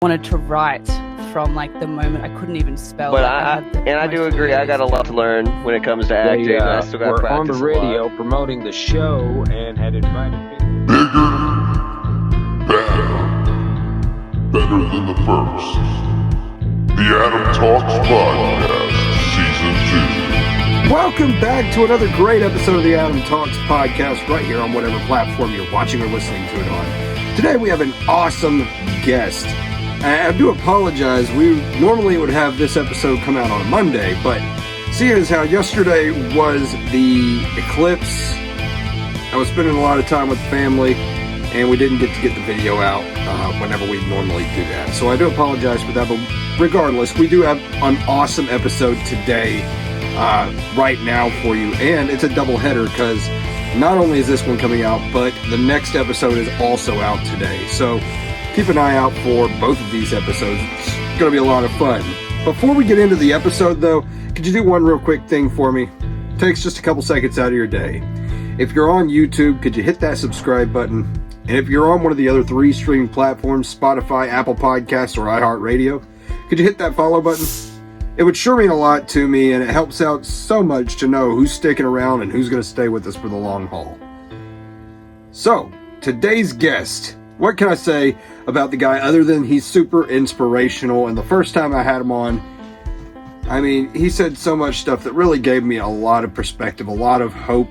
wanted to write from like the moment I couldn't even spell. But I do agree. I got a lot to learn when it comes to acting. I still got to practice on the radio promoting the show and had invited Bigger, better than the first. The Adam Talks Podcast, Season 2. Welcome back to another great episode of the Adam Talks Podcast, right here on whatever platform you're watching or listening to it on. Today we have an awesome guest. I do apologize. We normally would have this episode come out on a Monday, but seeing as how yesterday was the eclipse, I was spending a lot of time with family, and we didn't get to get the video out whenever we normally do that. So I do apologize for that, but regardless, we do have an awesome episode today, right now for you, and it's a double header because not only is this one coming out, but the next episode is also out today. So keep an eye out for both of these episodes. It's going to be a lot of fun. Before we get into the episode, though, could you do one real quick thing for me? It takes just a couple seconds out of your day. If you're on YouTube, could you hit that subscribe button? And if you're on one of the other 3 streaming platforms, Spotify, Apple Podcasts, or iHeartRadio, could you hit that follow button? It would sure mean a lot to me, and it helps out so much to know who's sticking around and who's going to stay with us for the long haul. So, today's guest, what can I say about the guy other than he's super inspirational? And the first time I had him on, I mean, he said so much stuff that really gave me a lot of perspective, a lot of hope.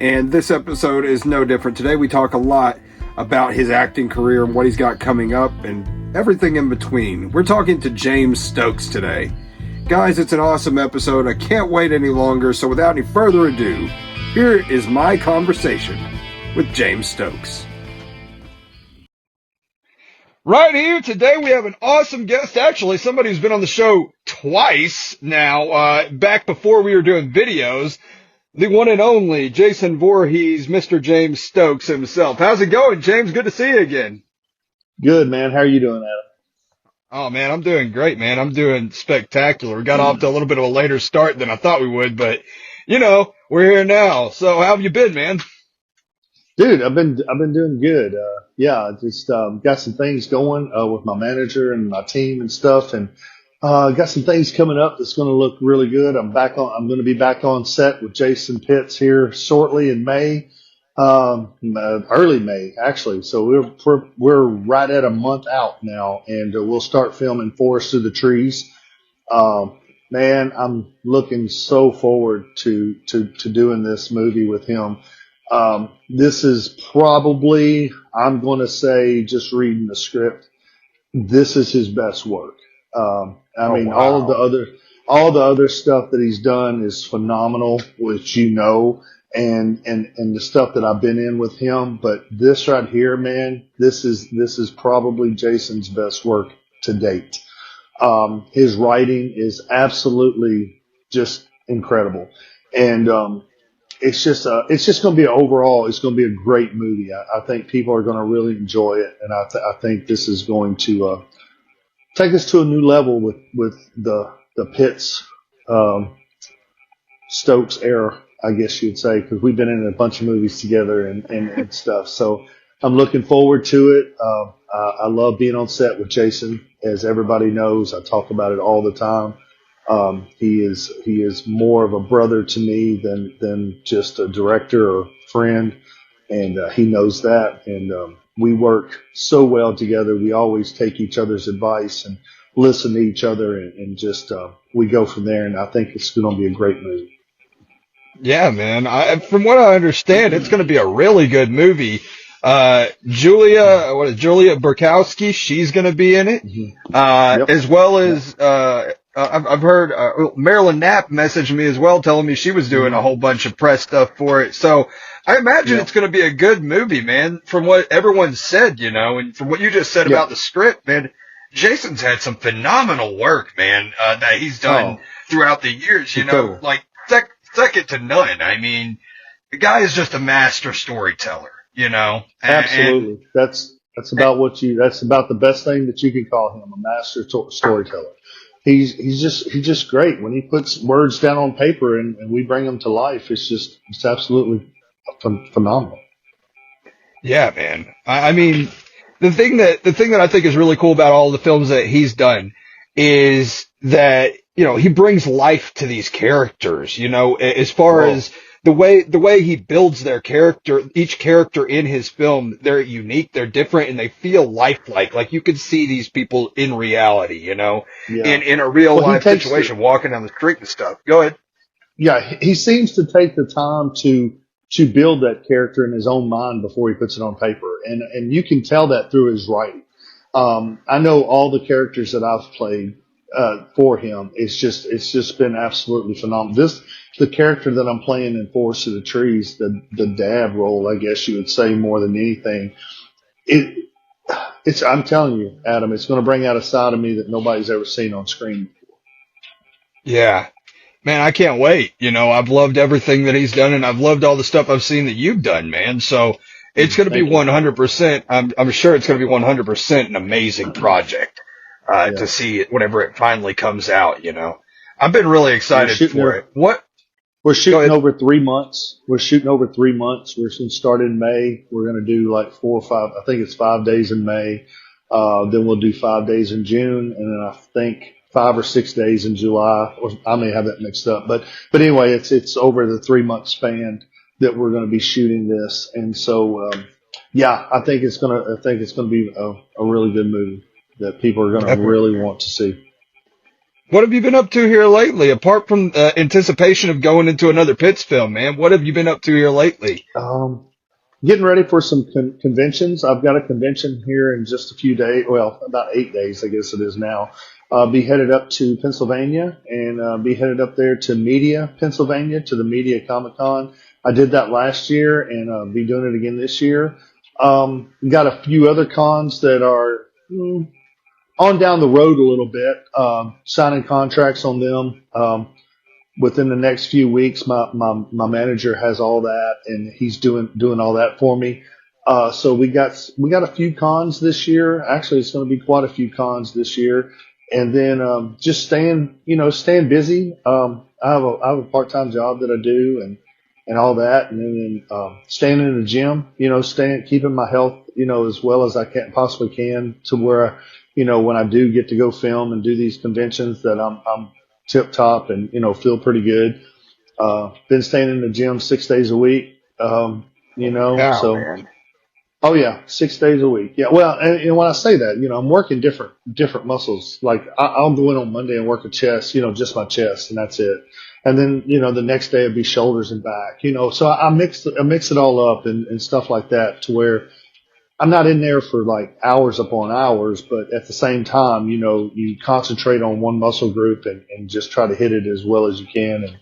And this episode is no different. Today we talk a lot about his acting career and what he's got coming up and everything in between. We're talking to James Stokes today. Guys, it's an awesome episode. I can't wait any longer. So without any further ado, here is my conversation with James Stokes. Right here today, we have an awesome guest. Actually, somebody who's been on the show twice now, back before we were doing videos. The one and only Jason Voorhees, Mr. James Stokes himself. How's it going, James? Good to see you again. Good, man. How are you doing, Adam? Oh, man, I'm doing great, man. I'm doing spectacular. We got off to a little bit of a later start than I thought we would, but, you know, we're here now. So how have you been, man? Dude, I've been doing good. Just got some things going with my manager and my team and stuff, and got some things coming up that's going to look really good. I'm going to be back on set with Jason Pitts here shortly in May, early May actually. So we're right at a month out now, and we'll start filming Forest Through the Trees. Man, I'm looking so forward to doing this movie with him. This is probably, I'm going to say, just reading the script, this is his best work. All the other stuff that he's done is phenomenal, which you know, and the stuff that I've been in with him. But this right here, man, this is probably Jason's best work to date. His writing is absolutely just incredible, and it's just going to be it's going to be a great movie. I think people are going to really enjoy it, and I think this is going to take us to a new level with the Pitts Stokes era, I guess you'd say, because we've been in a bunch of movies together and stuff. So I'm looking forward to it. I love being on set with Jason, as everybody knows. I talk about it all the time. He is more of a brother to me than just a director or friend, and he knows that. And we work so well together. We always take each other's advice and listen to each other, and just we go from there. And I think it's going to be a great movie. Yeah, man. From what I understand, it's going to be a really good movie. Julia Burkowski, she's going to be in it, Yep. as well as I've heard Marilyn Knapp messaged me as well, telling me she was doing a whole bunch of press stuff for it. So I imagine it's going to be a good movie, man, from what everyone said, you know, and from what you just said about the script, man. Jason's had some phenomenal work, man, that he's done throughout the years, you know, like second to none. I mean, the guy is just a master storyteller, you know. Absolutely. That's about that's about the best thing that you can call him, a master storyteller. He's just great when he puts words down on paper and we bring them to life. It's absolutely phenomenal. Yeah, man. I mean, the thing that I think is really cool about all the films that he's done is that, you know, he brings life to these characters, you know, as far as the way he builds their character, each character in his film, they're unique, they're different, and they feel lifelike. Like you could see these people in reality, you know, in a real life situation, walking down the street and stuff. Go ahead. Yeah, he seems to take the time to build that character in his own mind before he puts it on paper, and you can tell that through his writing. I know all the characters that I've played for him. It's just been absolutely phenomenal. The character that I'm playing in Forest of the Trees, the dad role, I guess you would say more than anything. I'm telling you, Adam, it's going to bring out a side of me that nobody's ever seen on screen before. Yeah. Man, I can't wait. You know, I've loved everything that he's done, and I've loved all the stuff I've seen that you've done, man. So it's going to be 100%. I'm sure it's going to be 100% an amazing project to see it whenever it finally comes out. You know, I've been really excited for it. We're shooting over 3 months. We're going to start in May. We're going to do like 4 or 5. I think it's 5 days in May. Then we'll do 5 days in June, and then I think 5 or 6 days in July, or I may have that mixed up, but anyway, it's over the 3 month span that we're going to be shooting this, and so I think it's going to be a really good movie that people are going to really want to see. What have you been up to here lately, apart from anticipation of going into another Pitts film, man? What have you been up to here lately? Getting ready for some conventions. I've got a convention here in just a few days. Well, about 8 days, I guess it is now. Be headed up to Pennsylvania and be headed up there to Media, Pennsylvania, to the Media Comicon. I did that last year and be doing it again this year. Got a few other cons that are on down the road a little bit. Signing contracts on them. Within the next few weeks, my manager has all that, and he's doing all that for me. So we got a few cons this year. Actually, it's going to be quite a few cons this year. And then just staying busy. I have a part-time job that I do, and all that, and then staying in the gym. You know, keeping my health, you know, as well as I possibly can, to where, you know, when I do get to go film and do these conventions, that I'm tip top and, you know, feel pretty good. Been staying in the gym 6 days a week. You know, man. Oh yeah, 6 days a week. Yeah. Well, and when I say that, you know, I'm working different muscles. Like I'll go in on Monday and work a chest, you know, just my chest, and that's it. And then, you know, the next day it'd be shoulders and back, you know, so I mix it all up and stuff like that, to where I'm not in there for like hours upon hours, but at the same time, you know, you concentrate on one muscle group and just try to hit it as well as you can. And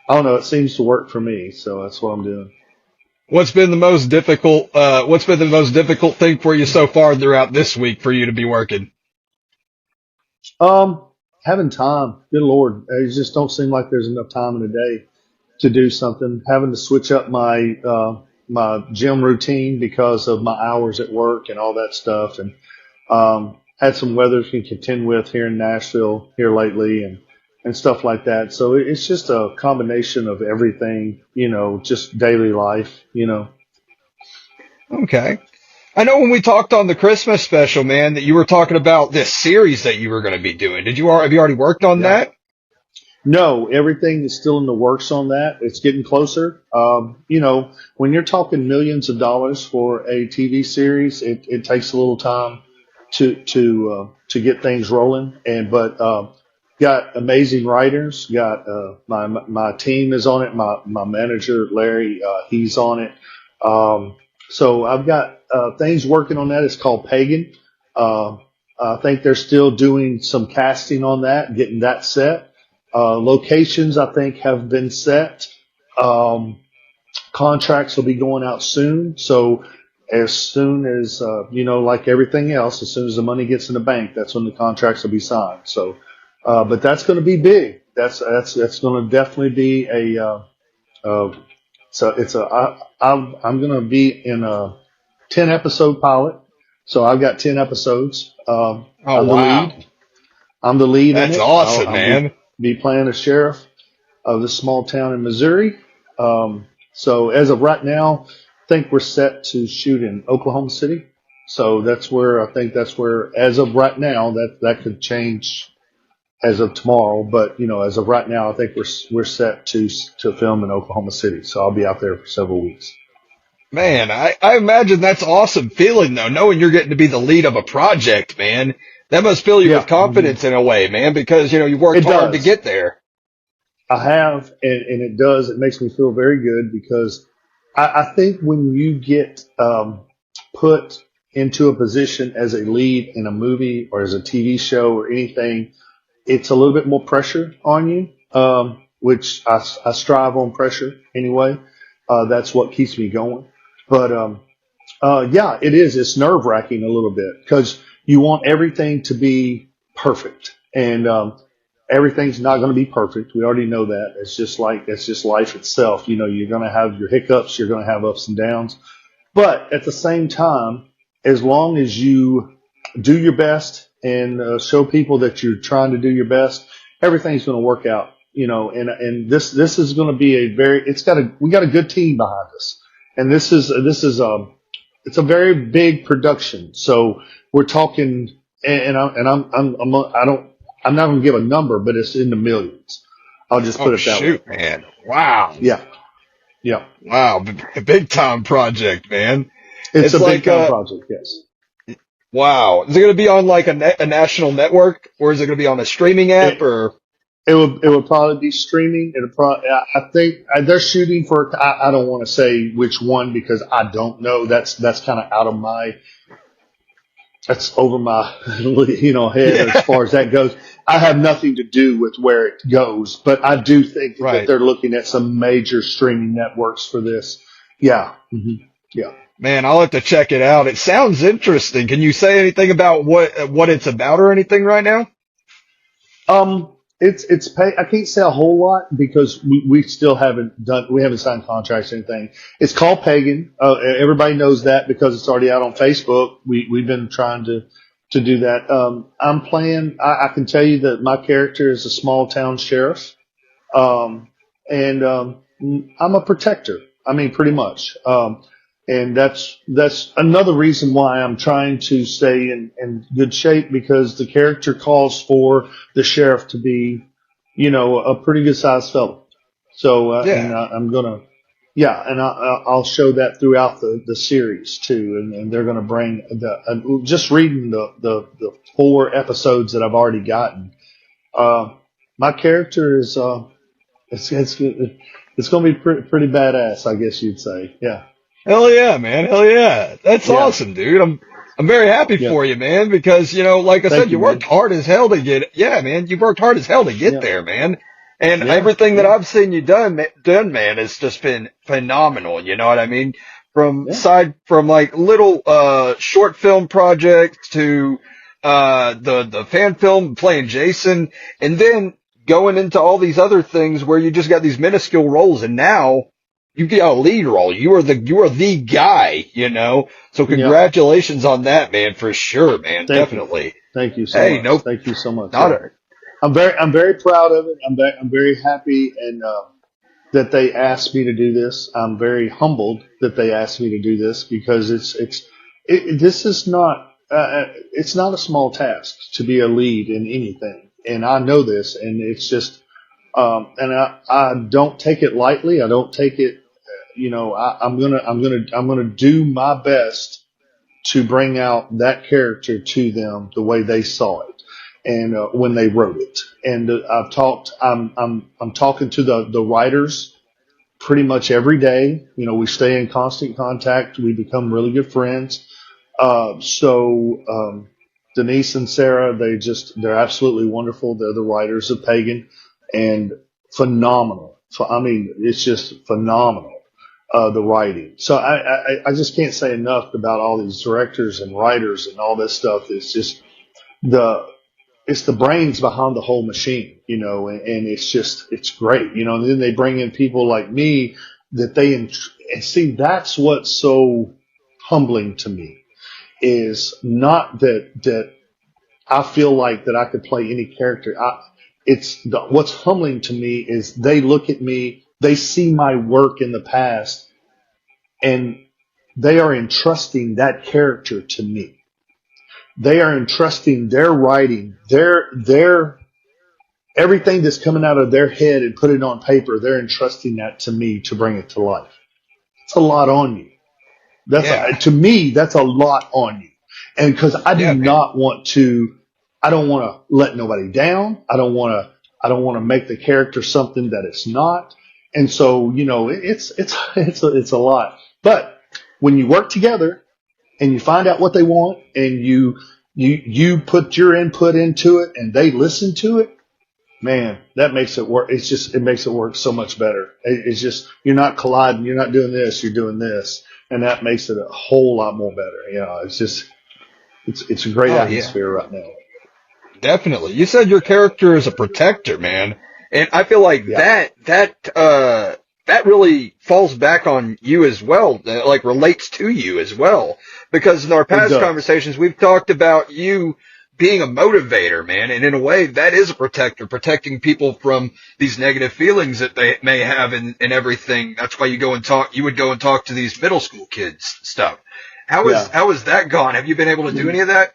I don't know, it seems to work for me. So that's what I'm doing. What's been the most difficult thing for you so far throughout this week for you to be working? Having time. Good Lord. It just don't seem like there's enough time in the day to do something. Having to switch up my gym routine because of my hours at work and all that stuff. And, had some weather to contend with here in Nashville here lately and stuff like that. So it's just a combination of everything, you know, just daily life, you know. Okay. I know when we talked on the Christmas special, man, that you were talking about this series that you were going to be doing. Have you already worked on that? No, everything is still in the works on that. It's getting closer. You know, when you're talking millions of dollars for a TV series, it takes a little time to get things rolling. But got amazing writers. Got my team is on it. My manager Larry, he's on it. So I've got things working on that. It's called Pagan. I think they're still doing some casting on that, getting that set. Locations, I think, have been set. Contracts will be going out soon. So as soon as, you know, like everything else, as soon as the money gets in the bank, that's when the contracts will be signed. So, but that's going to be big. That's going to definitely be I'm going to be in a 10 episode pilot. So I've got 10 episodes. I'm the lead. I'm the lead. That's in it. Awesome, man. Be playing a sheriff of this small town in Missouri. So as of right now, I think we're set to shoot in Oklahoma City. So that's where as of right now, that could change as of tomorrow. But as of right now, I think we're set to film in Oklahoma City. So I'll be out there for several weeks. Man, I imagine that's awesome feeling though, knowing you're getting to be the lead of a project, man. That must fill you with confidence in a way, man, because you worked hard to get there. I have, and it does. It makes me feel very good because I think when you get put into a position as a lead in a movie or as a TV show or anything, it's a little bit more pressure on you, which I strive on pressure anyway. That's what keeps me going. But yeah, it is. It's nerve wracking a little bit because you want everything to be perfect, and everything's not going to be perfect. We already know that. It's just life itself. You're going to have your hiccups. You're going to have ups and downs. But at the same time, as long as you do your best and show people that you're trying to do your best, everything's going to work out. And this is going to be we got a good team behind us, and it's a very big production. So we're talking, I'm not going to give a number, but it's in the millions. I'll just put it that way. Shoot, man! Wow. Yeah. Wow, big time project, man. It's a big time project. Yes. Wow. Is it going to be on like a national network, or is it going to be on a streaming app, or? It would probably be streaming. I think they're shooting for. I don't want to say which one because I don't know. That's kind of out of my. That's over my head as far as that goes. I have nothing to do with where it goes, but I do think that they're looking at some major streaming networks for this. Yeah. Mm-hmm. Yeah. Man, I'll have to check it out. It sounds interesting. Can you say anything about what it's about or anything right now? I can't say a whole lot because we still haven't signed contracts or anything. It's called Pagan. Everybody knows that because it's already out on Facebook. We've been trying to do that. I'm playing, I can tell you that my character is a small town sheriff. And I'm a protector. I mean, pretty much. And that's another reason why I'm trying to stay in good shape because the character calls for the sheriff to be, a pretty good sized fellow. So, and I'm gonna, and I'll show that throughout the series too. And they're gonna bring just reading the 4 episodes that I've already gotten. My character is, it's gonna be pretty badass, I guess you'd say. Yeah. Hell yeah, man. Hell yeah. That's awesome, dude. I'm very happy for you, man, because, like I said, you worked hard as hell to get, you worked hard as hell to get there, man. And everything that I've seen you done, man, has just been phenomenal. You know what I mean? From like little, short film projects to, the fan film playing Jason and then going into all these other things where you just got these minuscule roles and now, you get a lead role. You are the guy, So congratulations on that, man, for sure, man. Definitely. Thank you so much. Thank you so much. I'm very proud of it. I'm very happy and that they asked me to do this. I'm very humbled that they asked me to do this because this is not it's not a small task to be a lead in anything, and I know this, and it's just and I don't take it lightly. I don't take it. I'm gonna do my best to bring out that character to them the way they saw it and when they wrote it. And I'm talking to the writers pretty much every day. We stay in constant contact. We become really good friends. So Denise and Sarah, they're absolutely wonderful. They're the writers of Pagan and phenomenal. I mean, it's just phenomenal. The writing. So I just can't say enough about all these directors and writers and all this stuff. It's just it's the brains behind the whole machine, and it's great, and then they bring in people like me that and see, that's what's so humbling to me is not that I feel like that I could play any character. What's humbling to me is they look at me, they see my work in the past, and they are entrusting that character to me. They are entrusting their writing, their everything that's coming out of their head and put it on paper. They're entrusting that to me to bring it to life. It's a lot on you. To me, that's a lot on you. And because I do not want to, I don't want to let nobody down. I don't want to make the character something that it's not. And so, it's a lot. But when you work together and you find out what they want and you put your input into it and they listen to it, man, that makes it work. It makes it work so much better. It's just, you're not colliding. You're not doing this. You're doing this. And that makes it a whole lot more better. It's just, it's a great atmosphere right now. Definitely. You said your character is a protector, man. And I feel like that really falls back on you as well, like relates to you as well. Because in our past conversations, we've talked about you being a motivator, man. And in a way, that is a protector, protecting people from these negative feelings that they may have and everything. That's why you would go and talk to these middle school kids stuff. How is that gone? Have you been able to do any of that?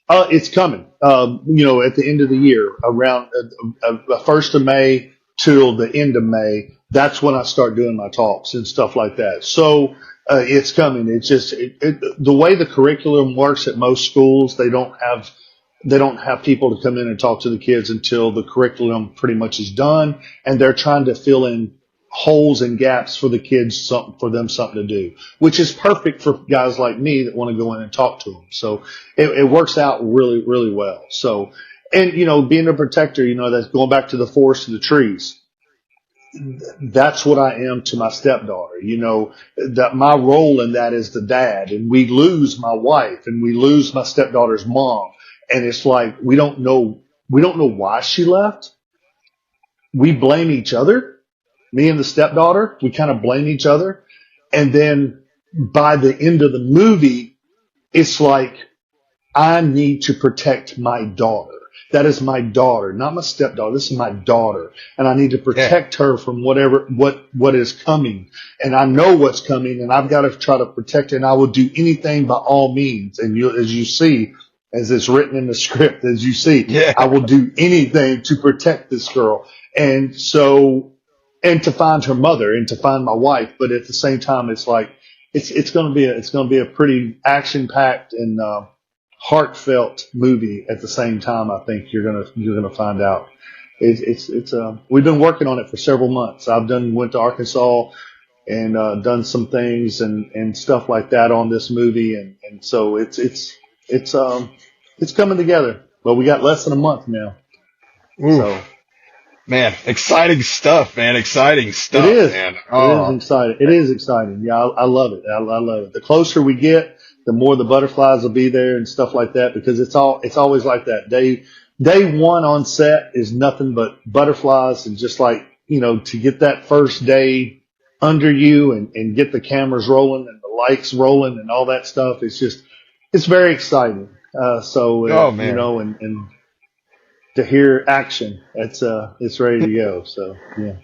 It's coming. At the end of the year, around the 1st of May till the end of May, that's when I start doing my talks and stuff like that. So it's coming. It's just the way the curriculum works at most schools. They don't have people to come in and talk to the kids until the curriculum pretty much is done, and they're trying to fill in holes and gaps for the kids, something to do, which is perfect for guys like me that want to go in and talk to them. So it works out really, really well. So, and being a protector, that's going back to the forest and the trees. That's what I am to my stepdaughter. That my role in that is the dad, and we lose my wife and we lose my stepdaughter's mom. And it's like, we don't know why she left. We blame each other. Me and the stepdaughter, we kind of blame each other. And then by the end of the movie, it's like, I need to protect my daughter. That is my daughter, not my stepdaughter. This is my daughter. And I need to protect her from what is coming. And I know what's coming, and I've got to try to protect her, and I will do anything by all means. And as you see, as it's written in the script, I will do anything to protect this girl. And so, and to find her mother and to find my wife. But at the same time, it's like, it's going to be a pretty action packed and, heartfelt movie at the same time. I think you're gonna find out. We've been working on it for several months. Went to Arkansas and done some things and stuff like that on this movie, and so it's coming together. But we got less than a month now. Ooh. So, man, exciting stuff, man. Exciting stuff. It is. Man. It is exciting. It is exciting. Yeah, I love it. I love it. The closer we get, the more the butterflies will be there and stuff like that, because it's always like that. Day one on set is nothing but butterflies, and just like, to get that first day under you and get the cameras rolling and the lights rolling and all that stuff. It's very exciting. And to hear action, it's ready to go. So, yeah.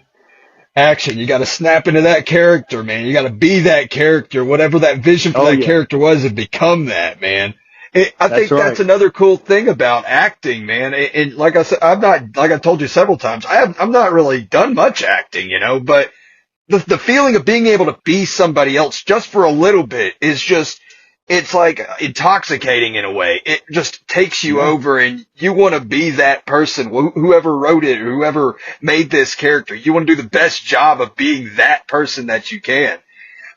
Action. You got to snap into that character, man. You got to be that character, whatever that vision for that character was, and become that, man. I think that's another cool thing about acting, man. And like I said, like I told you several times, I'm not really done much acting, but the feeling of being able to be somebody else just for a little bit is just, it's like intoxicating in a way. It just takes you over, and you want to be that person, whoever wrote it or whoever made this character. You want to do the best job of being that person that you can.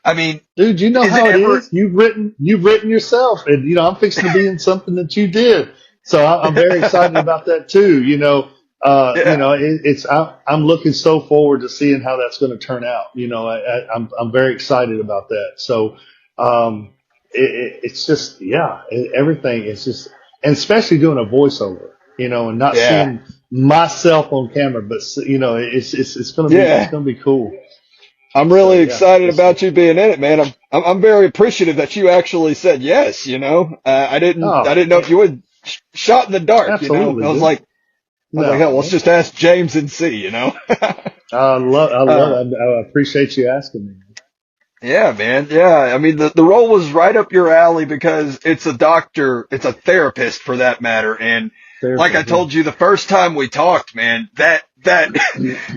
I mean, dude, you know how it is. You've written yourself, and I'm fixing to be in something that you did. So I'm very excited about that too. I'm looking so forward to seeing how that's going to turn out. I'm very excited about that. So, it's just, everything is just, and especially doing a voiceover, and not seeing myself on camera, but it's going to be cool. I'm really excited about you being in it, man. I'm very appreciative that you actually said yes. I didn't know if you would shot in the dark. Absolutely, I was like, hell, let's just ask James and see. I love it. I appreciate you asking me. Yeah, man. Yeah. I mean, the role was right up your alley because it's a doctor, it's a therapist for that matter. And like I told you the first time we talked, man, that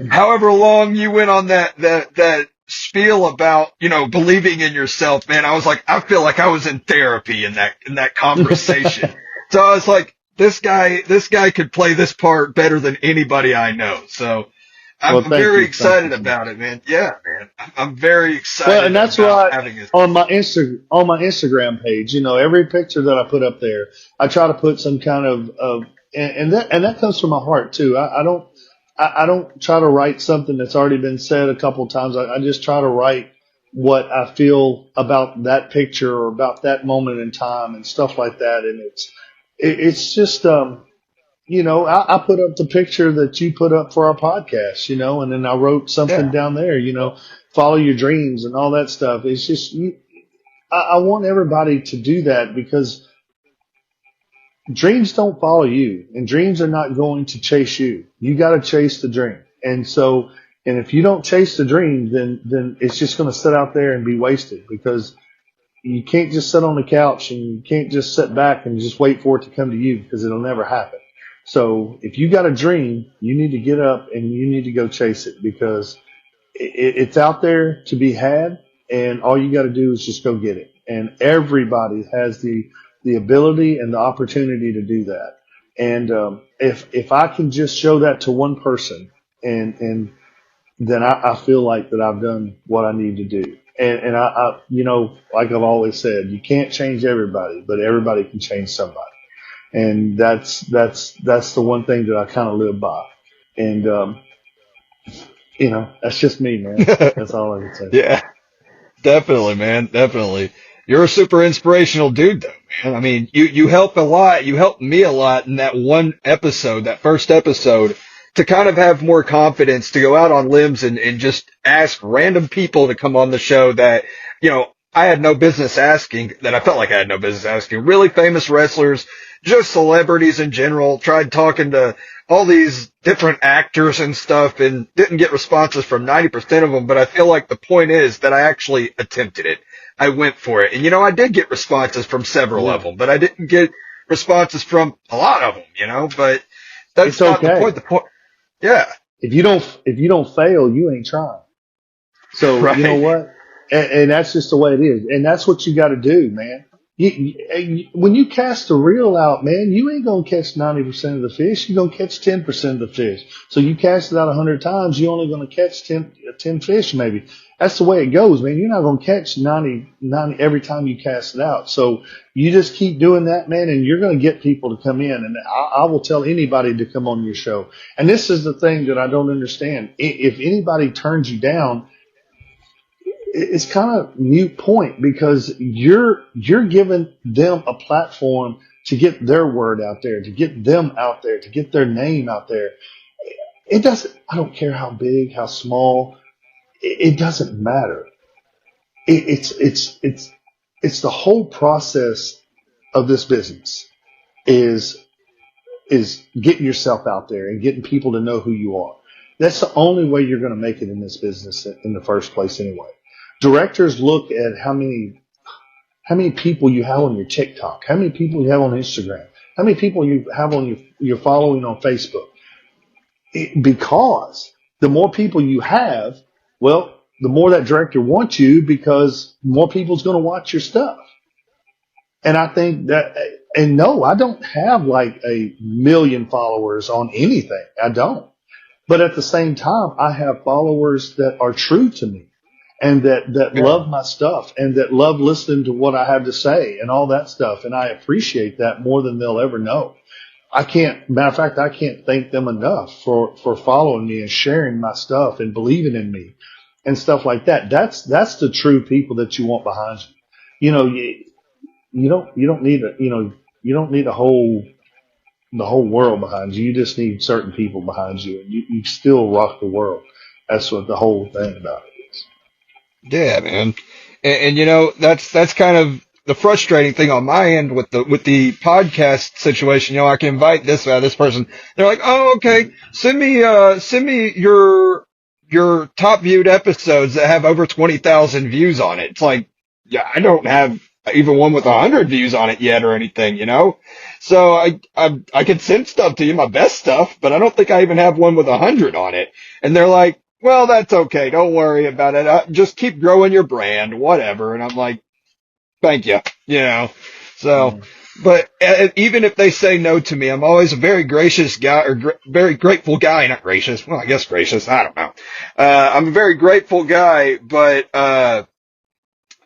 however long you went on that spiel about, believing in yourself, man, I was like, I feel like I was in therapy in that conversation. So I was like, this guy could play this part better than anybody I know. So I'm very excited about it, man. Yeah, man. I'm very excited. Well, and that's about why having his on my Instagram page, every picture that I put up there, I try to put some kind of and that comes from my heart too. I don't try to write something that's already been said a couple of times. I just try to write what I feel about that picture or about that moment in time and stuff like that. And it's just I put up the picture that you put up for our podcast, and then I wrote something down there, follow your dreams and all that stuff. It's just, I want everybody to do that because dreams don't follow you and dreams are not going to chase you. You got to chase the dream. And if you don't chase the dream, then it's just going to sit out there and be wasted because you can't just sit on the couch and you can't just sit back and just wait for it to come to you because it'll never happen. So if you got a dream, you need to get up and you need to go chase it because it's out there to be had, and all you got to do is just go get it. And everybody has the ability and the opportunity to do that. And if I can just show that to one person, and then I feel like that I've done what I need to do. And I like I've always said, you can't change everybody, but everybody can change somebody. And that's the one thing that I kind of live by. And, that's just me, man. That's all I can say. Yeah, definitely, man. Definitely. You're a super inspirational dude, though, man. I mean, you help a lot. You helped me a lot in that one episode, that first episode, to kind of have more confidence to go out on limbs and just ask random people to come on the show that, I had no business asking, that I felt like I had no business asking. Really famous wrestlers, just celebrities in general. Tried talking to all these different actors and stuff and didn't get responses from 90% of them. But I feel like the point is that I actually attempted it. I went for it. And, I did get responses from several of them, but I didn't get responses from a lot of them, but that's not the point. The point, yeah. If you don't fail, you ain't trying. So right. You know what? And that's just the way it is. And that's what you got to do, man. When you cast the reel out, man, you ain't going to catch 90% of the fish. You're going to catch 10% of the fish. So you cast it out 100 times, you're only going to catch 10 fish maybe. That's the way it goes, man. You're not going to catch 90 every time you cast it out. So you just keep doing that, man, and you're going to get people to come in. And I will tell anybody to come on your show. And this is the thing that I don't understand. If anybody turns you down, it's kind of moot point because you're giving them a platform to get their word out there, to get them out there, to get their name out there. I don't care how big, how small, it doesn't matter. It's the whole process of this business is getting yourself out there and getting people to know who you are. That's the only way you're going to make it in this business in the first place anyway. Directors look at how many people you have on your TikTok, how many people you have on Instagram, how many people you have on your following on Facebook. Because the more people you have, well, the more that director wants you because more people's going to watch your stuff. And I think that, and no, I don't have like 1 million followers on anything. I don't. But at the same time, I have followers that are true to me. And that love my stuff and that love listening to what I have to say and all that stuff. And I appreciate that more than they'll ever know. Matter of fact, I can't thank them enough for following me and sharing my stuff and believing in me and stuff like that. That's the true people that you want behind you. You don't need the whole world behind you. You just need certain people behind you, and you still rock the world. That's what the whole thing about it. Yeah, man. And that's kind of the frustrating thing on my end with the podcast situation. I can invite this person. They're like, oh, okay, send me your your top viewed episodes that have over 20,000 views on it. It's like, yeah, I don't have even one with 100 views on it yet or anything, you know? So I could send stuff to you, my best stuff, but I don't think I even have one with 100 on it. And they're like, well, that's okay. Don't worry about it. Just keep growing your brand, whatever. And I'm like, thank you, you know? So, but even if they say no to me, I'm always a very gracious guy, or very grateful guy. Not gracious. Well, I guess gracious. I don't know. I'm a very grateful guy, but,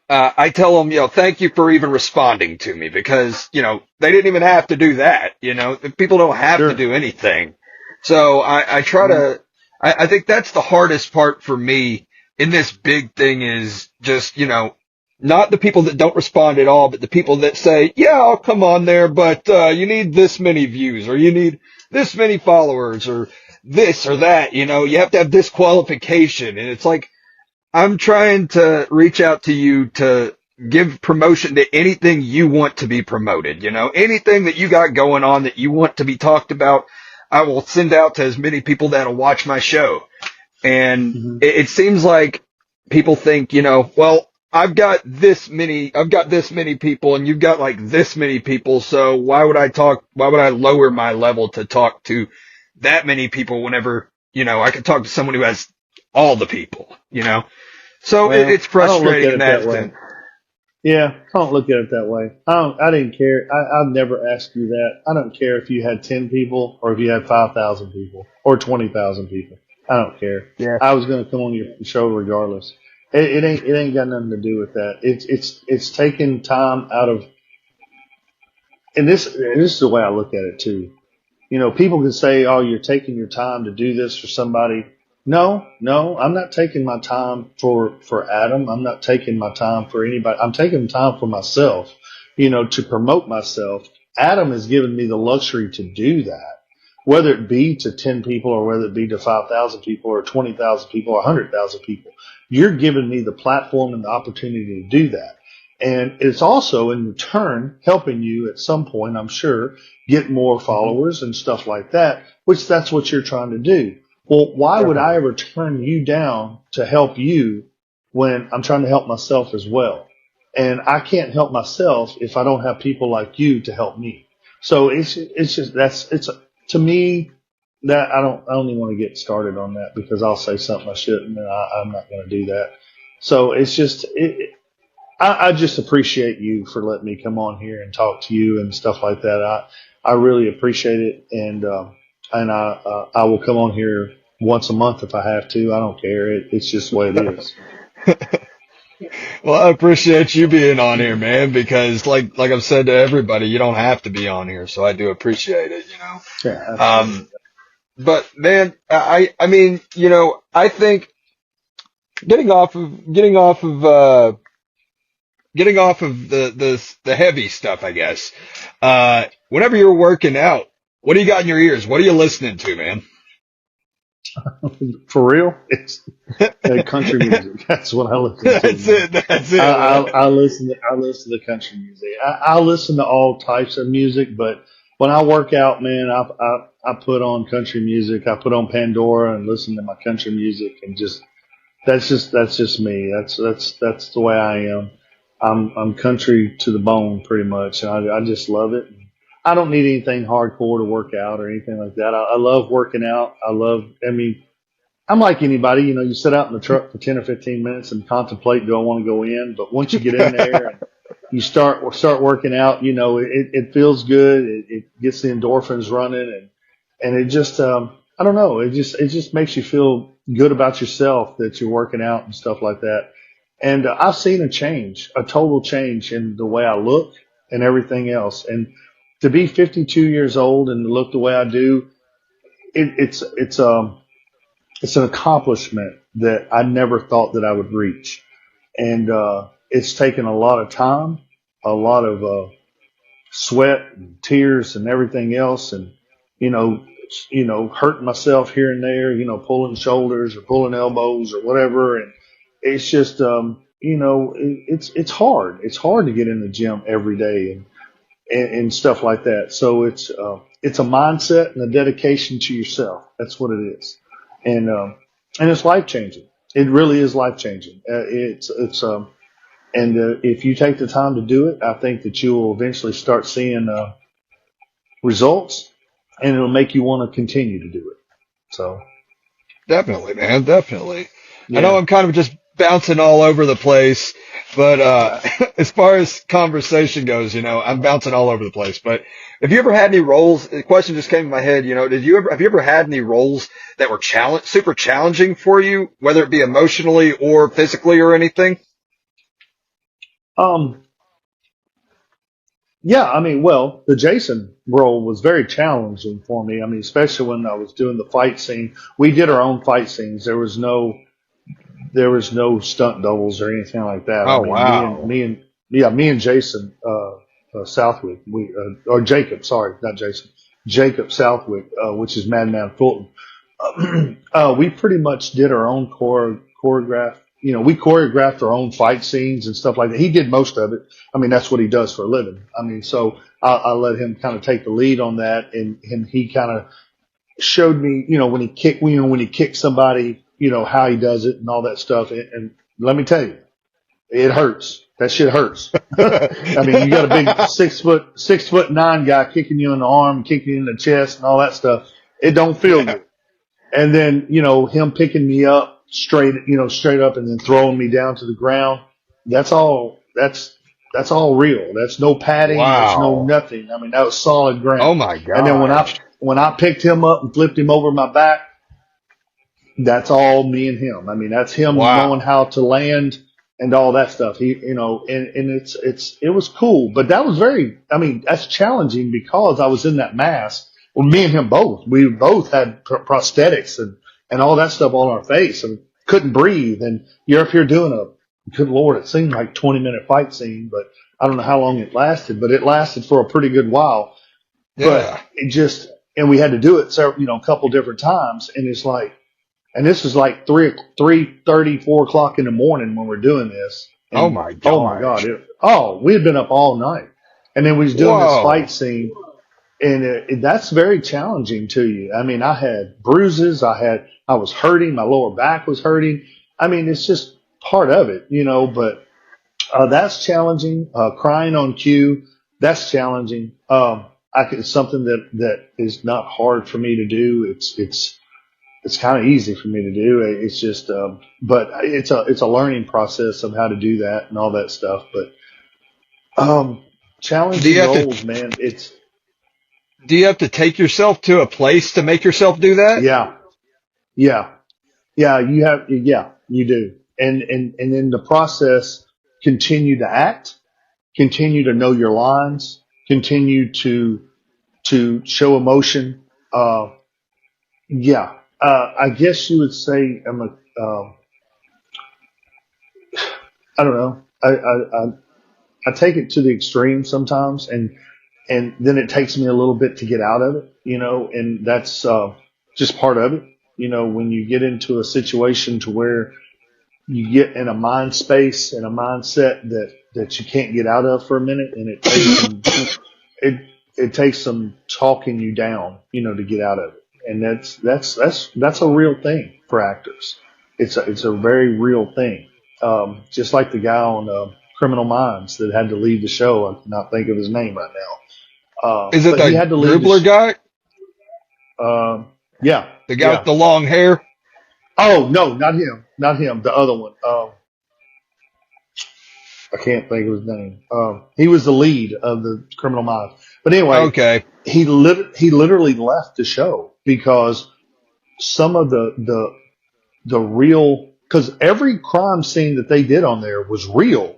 I tell them, you know, thank you for even responding to me, because, you know, they didn't even have to do that. You know, people don't have to do anything. So I try to, I think that's the hardest part for me in this big thing, is just, you know, not the people that don't respond at all, but the people that say, yeah, I'll come on there, but, you need this many views, or you need this many followers, or this or that, you know, you have to have this qualification. And it's like, I'm trying to reach out to you to give promotion to anything you want to be promoted, you know, anything that you got going on that you want to be talked about. I will send out to as many people that'll watch my show. And it seems like people think, you know, well, I've got this many people, and you've got like this many people. So why would I lower my level to talk to that many people whenever, you know, I could talk to someone who has all the people, you know? So it's frustrating in that sense. Yeah, I don't look at it that way. I didn't care. I've never asked you that. I don't care if you had 10 people or if you had 5,000 people or 20,000 people. I don't care. Yeah. I was going to come on your show regardless. It ain't got nothing to do with that. It's taking time out of, and this is the way I look at it too. You know, people can say, oh, you're taking your time to do this for somebody. No, I'm not taking my time for Adam. I'm not taking my time for anybody. I'm taking time for myself, you know, to promote myself. Adam has given me the luxury to do that, whether it be to 10 people or whether it be to 5,000 people or 20,000 people or 100,000 people. You're giving me the platform and the opportunity to do that. And it's also in return helping you at some point, I'm sure, get more followers and stuff like that, which that's what you're trying to do. Well, why would I ever turn you down to help you when I'm trying to help myself as well? And I can't help myself if I don't have people like you to help me. So it's just to me, that I don't even want to get started on that, because I'll say something I shouldn't, and I'm not going to do that. So it's just, I just appreciate you for letting me come on here and talk to you and stuff like that. I really appreciate it. And I will come on here once a month if I have to. I don't care. It's just the way it is. Well, I appreciate you being on here, man, because like I've said to everybody, you don't have to be on here. So I do appreciate it, you know? Yeah, but man, I mean, you know, I think getting off of the heavy stuff, I guess, whenever you're working out, what do you got in your ears? What are you listening to, man? For real, it's country music. That's what I listen to. That's it. I listen to country music. I listen to all types of music, but when I work out, man, I put on country music. I put on Pandora and listen to my country music, and that's just me. That's the way I am. I'm country to the bone, pretty much, and I just love it. I don't need anything hardcore to work out or anything like that. I love working out. I mean, I'm like anybody, you know, you sit out in the truck for 10 or 15 minutes and contemplate, do I want to go in? But once you get in there and you start working out, you know, it feels good. It gets the endorphins running, and it just, I don't know. It just makes you feel good about yourself that you're working out and stuff like that. And I've seen a total change in the way I look and everything else. And to be 52 years old and to look the way I do, it's an accomplishment that I never thought that I would reach. And it's taken a lot of time, a lot of sweat and tears and everything else, and you know, hurting myself here and there, you know, pulling shoulders or pulling elbows or whatever. And it's just, you know, it's hard. It's hard to get in the gym every day and stuff like that. So it's a mindset and a dedication to yourself. That's what it is. And and it's life changing. It really is life changing. If you take the time to do it, I think that you will eventually start seeing results, and it'll make you want to continue to do it. So, Definitely, man. Definitely. I know yeah. I'm kind of just bouncing all over the place, but as far as conversation goes, I'm bouncing all over the place. But have you ever had any roles? The question just came in my head. Have you ever had any roles that were super challenging for you, whether it be emotionally or physically or anything? Um, yeah, I mean, well, the Jason role was very challenging for me. I mean, especially when I was doing the fight scene. We did our own fight scenes. There was no stunt doubles or anything like that. I Oh, mean, wow. me and Jason Southwick, or Jacob, sorry, not Jason, Jacob Southwick, which is Madman Fulton. We pretty much did our own choreograph. We choreographed our own fight scenes and stuff like that. He did most of it. I mean, that's what he does for a living. I mean, so I let him kind of take the lead on that, and he kind of showed me, when he kicks somebody, how he does it and all that stuff. And let me tell you, it hurts. That shit hurts. I mean, you got a big 6'9" guy kicking you in the arm, kicking you in the chest and all that stuff. It don't feel Yeah. good. And then, him picking me up straight up and then throwing me down to the ground. That's all real. That's no padding. That's no Wow. nothing. I mean, that was solid Oh ground. my And then gosh. when I picked him up and flipped him over my back, that's all me and him. I mean, that's him knowing Wow. how to land and all that stuff. And it was cool, but that was that's challenging because I was in that mask. Well, me and him both, we both had prosthetics and all that stuff on our face and couldn't breathe. And you're up here doing good Lord, it seemed like 20-minute fight scene, but I don't know how long it lasted, but it lasted for a pretty good while. But Yeah. and we had to do it several, a couple different times. And it's like, and this is like 3:30, 4 o'clock in the morning when we're doing this. Oh And my oh my God, gosh. we had been up all night. And then we was doing this Whoa. fight scene, and that's very challenging to you. I mean, I had bruises, I was hurting, my lower back was hurting. I mean, it's just part of it, but that's challenging. Crying on cue, that's challenging. It's something that is not hard for me to do. It's kind of easy for me to do. It's just, but it's a learning process of how to do that and all that stuff. But Do you challenging have roles, to man. do you have to take yourself to a place to make yourself do that? Yeah, yeah, yeah. You do. And in the process, continue to act, continue to know your lines, continue to show emotion. Yeah. I guess you would say I don't know. I take it to the extreme sometimes, and then it takes me a little bit to get out of it, and that's just part of it. When you get into a situation to where you get in a mind space and a mindset that you can't get out of for a minute, and it it takes some talking you down, to get out of it, and that's a real thing for actors. It's a very real thing. Just like the guy on Criminal Minds that had to leave the show. I cannot think of his name right now. Is it But he the had to leave the Grubler guy? yeah, The guy with yeah. the long hair? Oh no, not him. The other one. I can't think of his name. He was the lead of the Criminal Minds. But anyway, Okay. he literally left the show because some of the real, because every crime scene that they did on there was real.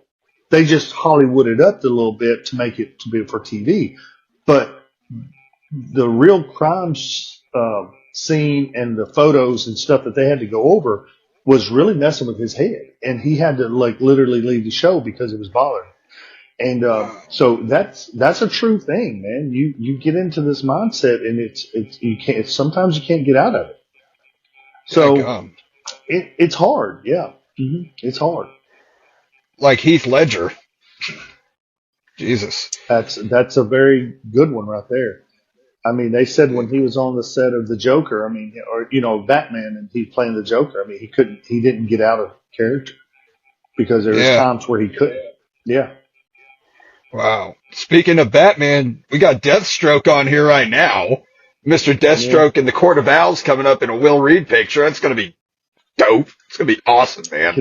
They just Hollywooded up a little bit to make it to be for TV. But the real crime scene and the photos and stuff that they had to go over was really messing with his head, and he had to like literally leave the show because it was bothering him. And so that's a true thing, man. You get into this mindset, and it's you can't. Sometimes you can't get out of it. So Daggum. it's hard. Yeah, it's hard. Like Heath Ledger. Jesus. That's a very good one right there. I mean, they said when he was on the set of the Joker, I mean, or Batman, and he playing the Joker. I mean, he didn't get out of character because there was Yeah. times where he couldn't. Yeah. Wow. Speaking of Batman, we got Deathstroke on here right now. Mr. Deathstroke in the Court of Owls coming up in a Will Reed picture. That's going to be dope. It's going to be awesome, man.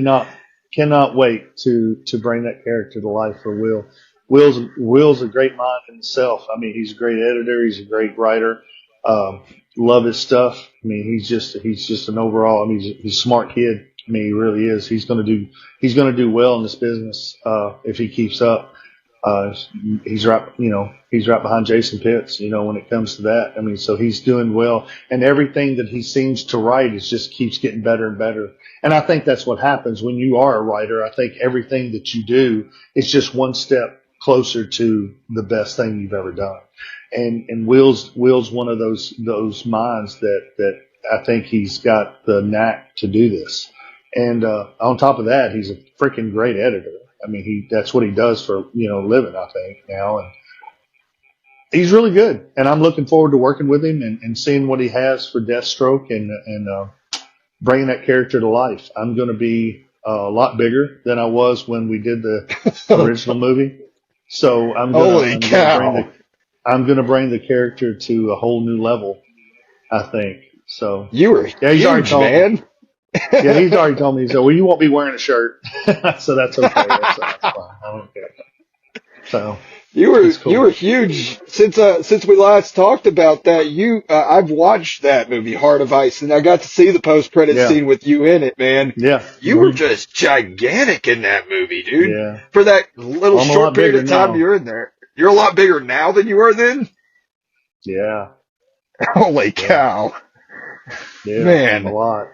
Cannot wait to bring that character to life for Will. Will's a great mind himself. I mean, he's a great editor. He's a great writer. Love his stuff. I mean, he's just an overall. I mean, he's a smart kid. I mean, he really is. He's going to do well in this business if he keeps up. He's right behind Jason Pitts, when it comes to that. I mean, so he's doing well, and everything that he seems to write just keeps getting better and better. And I think that's what happens when you are a writer. I think everything that you do is just one step closer to the best thing you've ever done. And Will's one of those minds that I think he's got the knack to do this. And on top of that, he's a freaking great editor. I mean, that's what he does for, living, I think, now. And he's really good. And I'm looking forward to working with him and seeing what he has for Deathstroke and bringing that character to life. I'm going to be a lot bigger than I was when we did the original movie. So I'm going to bring the character to a whole new level, I think. So you were huge, man. Yeah, he's already told me. So, well, you won't be wearing a shirt, so that's okay. That's fine. I don't care. So you were huge since we last talked about that. I've watched that movie, Heart of Ice, and I got to see the post-credit scene with you in it, man. Yeah, you were just gigantic in that movie, dude. Yeah. For that little short period of time you're in there, you're a lot bigger now than you were then. Yeah. Holy cow! Yeah, man, a lot.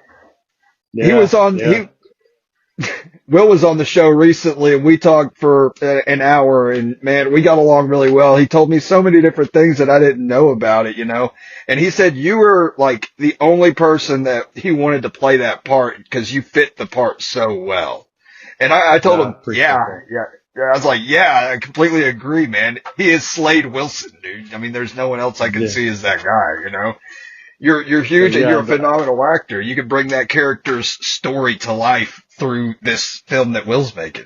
Yeah, he was on. Will was on the show recently, and we talked for an hour. And man, we got along really well. He told me so many different things that I didn't know about it, And he said you were like the only person that he wanted to play that part because you fit the part so well. And I told him, yeah. I was like, yeah, I completely agree, man. He is Slade Wilson, dude. I mean, there's no one else I can see as that guy, You're huge and you're a phenomenal actor. You can bring that character's story to life through this film that Will's making.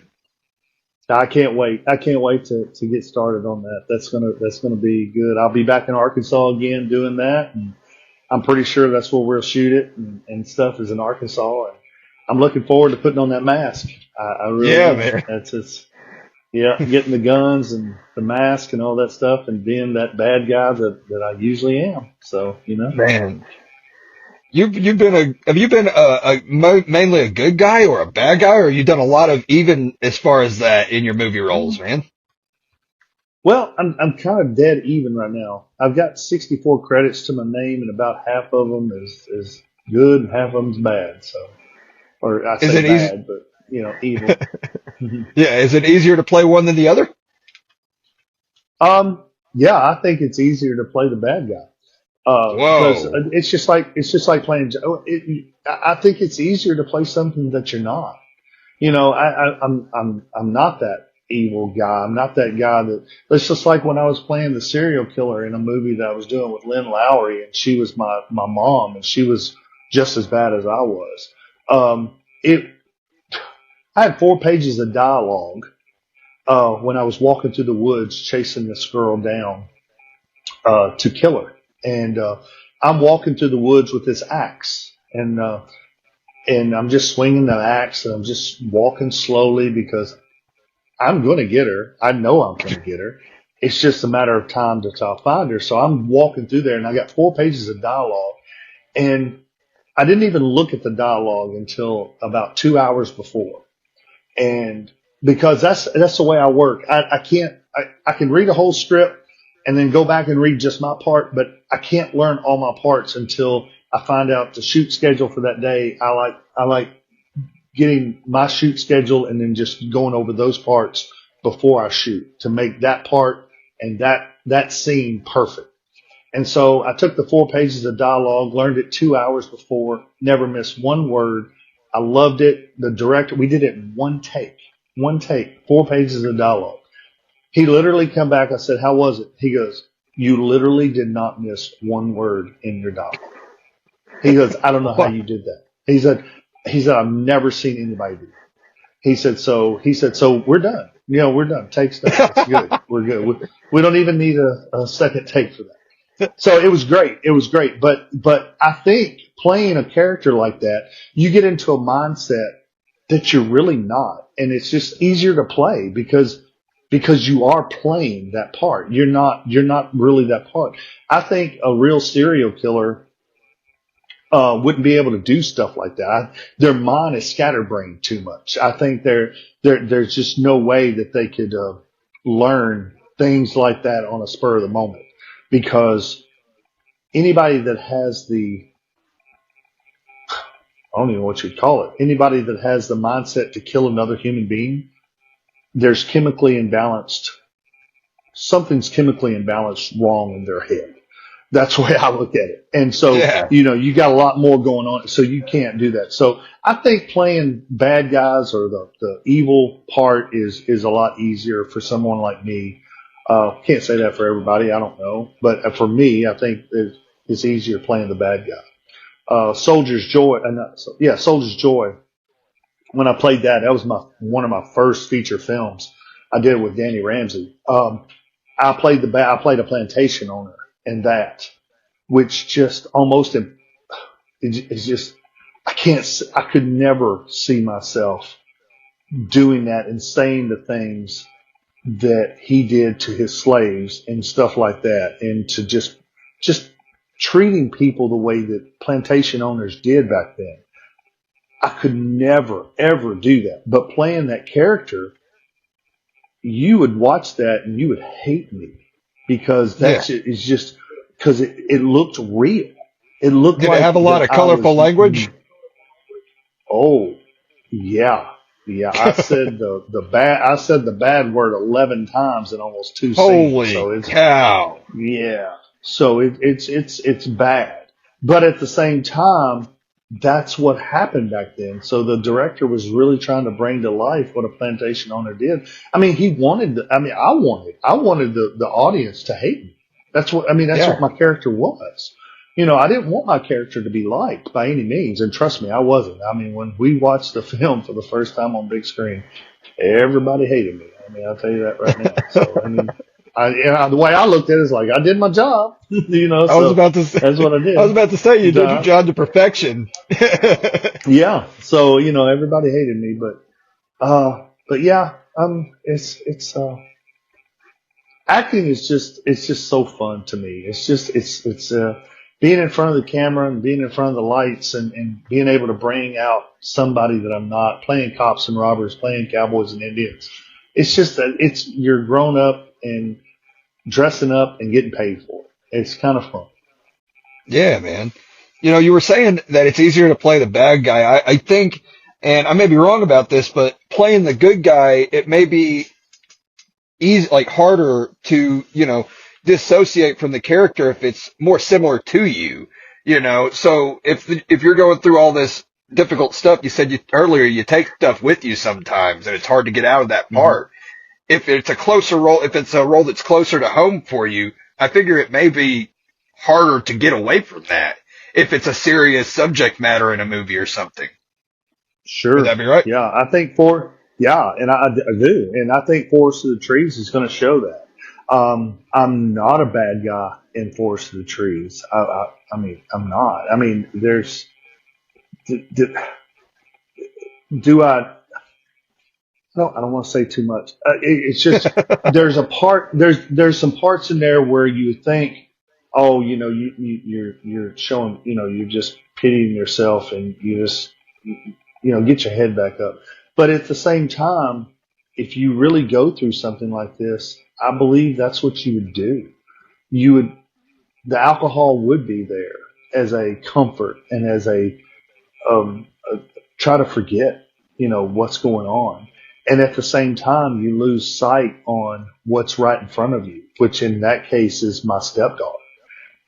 I can't wait. I can't wait to get started on that. That's gonna be good. I'll be back in Arkansas again doing that, and I'm pretty sure that's where we'll shoot it and stuff is in Arkansas. And I'm looking forward to putting on that mask. I really man. That's just getting the guns and the mask and all that stuff and being that bad guy that I usually am. So, Man. Have you been mainly a good guy or a bad guy, or have you done a lot of even as far as that in your movie roles, man? Well, I'm kind of dead even right now. I've got 64 credits to my name, and about half of them is good and half of them's bad. So, or I say bad, but evil. Yeah, is it easier to play one than the other? Yeah, I think it's easier to play the bad guy. Because it's just like playing. I think it's easier to play something that you're not. I'm not that evil guy. I'm not that guy that. It's just like when I was playing the serial killer in a movie that I was doing with Lynn Lowry, and she was my mom, and she was just as bad as I was. I had 4 pages of dialogue when I was walking through the woods chasing this girl down to kill her. And I'm walking through the woods with this axe. And I'm just swinging the axe, and I'm just walking slowly because I'm going to get her. I know I'm going to get her. It's just a matter of time till I find her. So I'm walking through there, and I got 4 pages of dialogue. And I didn't even look at the dialogue until about 2 hours before. And because that's the way I work. I can read a whole script and then go back and read just my part, but I can't learn all my parts until I find out the shoot schedule for that day. I like getting my shoot schedule and then just going over those parts before I shoot to make that part and that scene perfect. And so I took the 4 pages of dialogue, learned it 2 hours before, never missed one word. I loved it. The director, we did it in one take, 4 pages of dialogue. He literally come back. I said, how was it? He goes, You literally did not miss one word in your dialogue. He goes, I don't know how you did that. He said, I've never seen anybody do that. He said, so we're done. We're done. Take stuff. It's good. We're good. We don't even need a second take for that. So it was great. It was great. But I think playing a character like that, you get into a mindset that you're really not. And it's just easier to play because you are playing that part. You're not really that part. I think a real serial killer wouldn't be able to do stuff like that. Their mind is scatterbrained too much. I think there's just no way that they could learn things like that on a spur of the moment, because anybody that has I don't even know what you'd call it, anybody that has the mindset to kill another human being, there's something's chemically imbalanced wrong in their head. That's the way I look at it. And so, you got a lot more going on, so you can't do that. So I think playing bad guys or the evil part is a lot easier for someone like me. Can't say that for everybody. I don't know. But for me, I think it's easier playing the bad guy. Soldier's Joy. Soldier's Joy. When I played that was one of my first feature films. I did it with Danny Ramsey. I played a plantation owner in that, which just almost, it's just, I could never see myself doing that and saying the things that he did to his slaves and stuff like that, and to just treating people the way that plantation owners did back then. I could never, ever do that. But playing that character, you would watch that and you would hate me, because it's just because it looked real. It looked Did like it have a lot of colorful language? Oh, yeah. I said the bad word 11 times in almost 2 scenes. Holy cow! Yeah. So it's bad, but at the same time, that's what happened back then. So the director was really trying to bring to life what a plantation owner did. I mean, I wanted the audience to hate me. That's what my character was. I didn't want my character to be liked by any means. And trust me, I wasn't. I mean, when we watched the film for the first time on big screen, everybody hated me. I mean, I'll tell you that right now. So, I mean, the way I looked at it is like, I did my job. I was about to say, that's what I did. I was about to say, you did your job to perfection. Yeah. So, everybody hated me, but yeah, it's acting is just so fun to me. It's being in front of the camera and being in front of the lights and being able to bring out somebody that I'm not, playing cops and robbers, playing cowboys and Indians. It's just that you're grown up and dressing up and getting paid for it. It's kind of fun. Yeah, man. You were saying that it's easier to play the bad guy. I think, and I may be wrong about this, but playing the good guy, it may be harder to, dissociate from the character if it's more similar to you, So if you're going through all this difficult stuff, you said earlier you take stuff with you sometimes, and it's hard to get out of that part. Mm-hmm. If it's a closer role, if it's a role that's closer to home for you, I figure it may be harder to get away from that if it's a serious subject matter in a movie or something. Sure. Would that be right? Yeah, I think and I do. And I think Forest of the Trees is going to show that. I'm not a bad guy in Forest of the Trees. I mean, I'm not. I mean, no, I don't want to say too much. It's just, there's some parts in there where you think, oh, you're showing, you're just pitying yourself, and you just, get your head back up. But at the same time, if you really go through something like this, I believe that's what you would do. The alcohol would be there as a comfort and as a try to forget, what's going on. And at the same time, you lose sight on what's right in front of you, which in that case is my stepdaughter.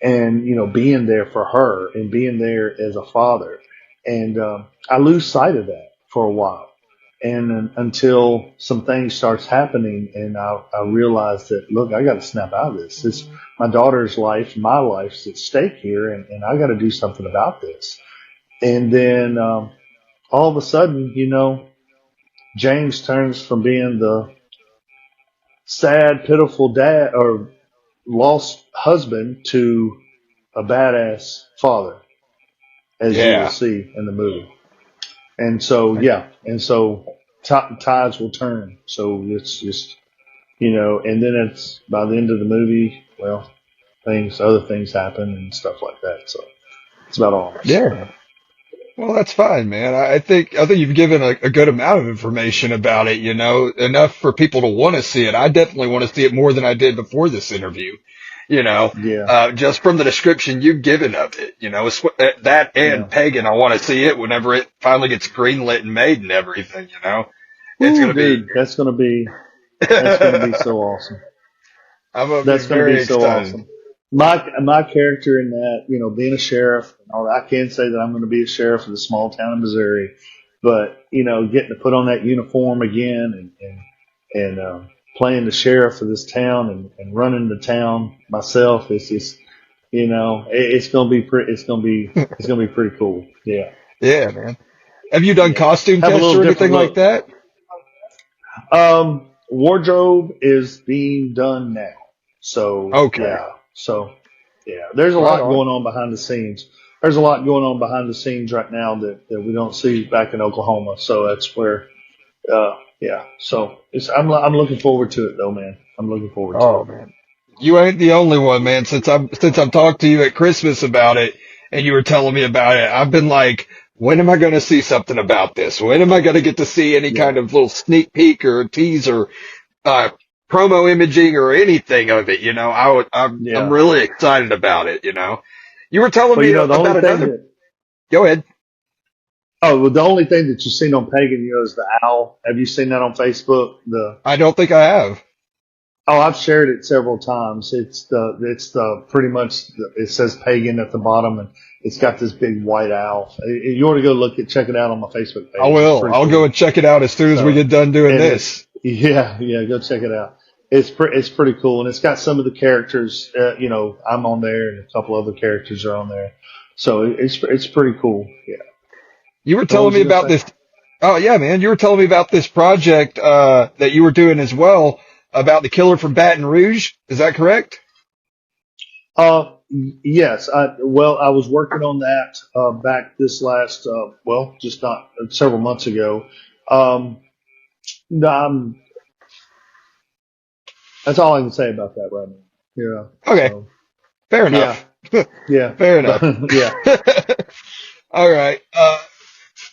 And, being there for her and being there as a father. And I lose sight of that for a while. And until some things starts happening, and I realized that, look, I got to snap out of this. It's my daughter's life, my life's at stake here, and I got to do something about this. And then all of a sudden, James turns from being the sad, pitiful dad or lost husband to a badass father, as you will see in the movie. And so, tides will turn. So it's just, and then it's by the end of the movie, well, other things happen and stuff like that. So it's about all. Yeah. Well, that's fine, man. I think you've given a good amount of information about it, enough for people to want to see it. I definitely want to see it more than I did before this interview, just from the description you've given of it, that and Pagan, I want to see it whenever it finally gets greenlit and made and everything, It's going to be, that's going to be so awesome. That's going to be so awesome. My character in that, being a sheriff and all that, I can say that I'm going to be a sheriff of the small town in Missouri, but, getting to put on that uniform again and playing the sheriff of this town and running the town myself, it's just, it's going to be it's going to be pretty cool. Yeah. Yeah, man. Have you done costume tests or anything like that? Wardrobe is being done now. So, there's a lot going on behind the scenes. There's a lot going on behind the scenes right now that we don't see back in Oklahoma. So that's where, So I'm looking forward to it though, man. I'm looking forward to it. Oh man, you ain't the only one, man. Since I've talked to you at Christmas about it and you were telling me about it, I've been like, when am I going to see something about this? When am I going to get to see any kind of little sneak peek or teaser, promo imaging or anything of it? I'm really excited about it. You were telling me about another. Go ahead. Oh, well, the only thing that you've seen on Pagan, is the owl. Have you seen that on Facebook? I don't think I have. Oh, I've shared it several times. It's the pretty much it says Pagan at the bottom, and it's got this big white owl. You want to go check it out on my Facebook page. I will. I'll go and check it out as soon as we get done doing this. Yeah, go check it out. It's pretty cool, and it's got some of the characters. I'm on there, and a couple other characters are on there. So it's pretty cool. Yeah. You were telling me about this. Oh yeah, man. You were telling me about this project that you were doing as well about the killer from Baton Rouge. Is that correct? Yes. I was working on that back this last just not several months ago. That's all I can say about that right now. Yeah. Okay. So, fair enough. Yeah. Fair enough. Yeah. All right.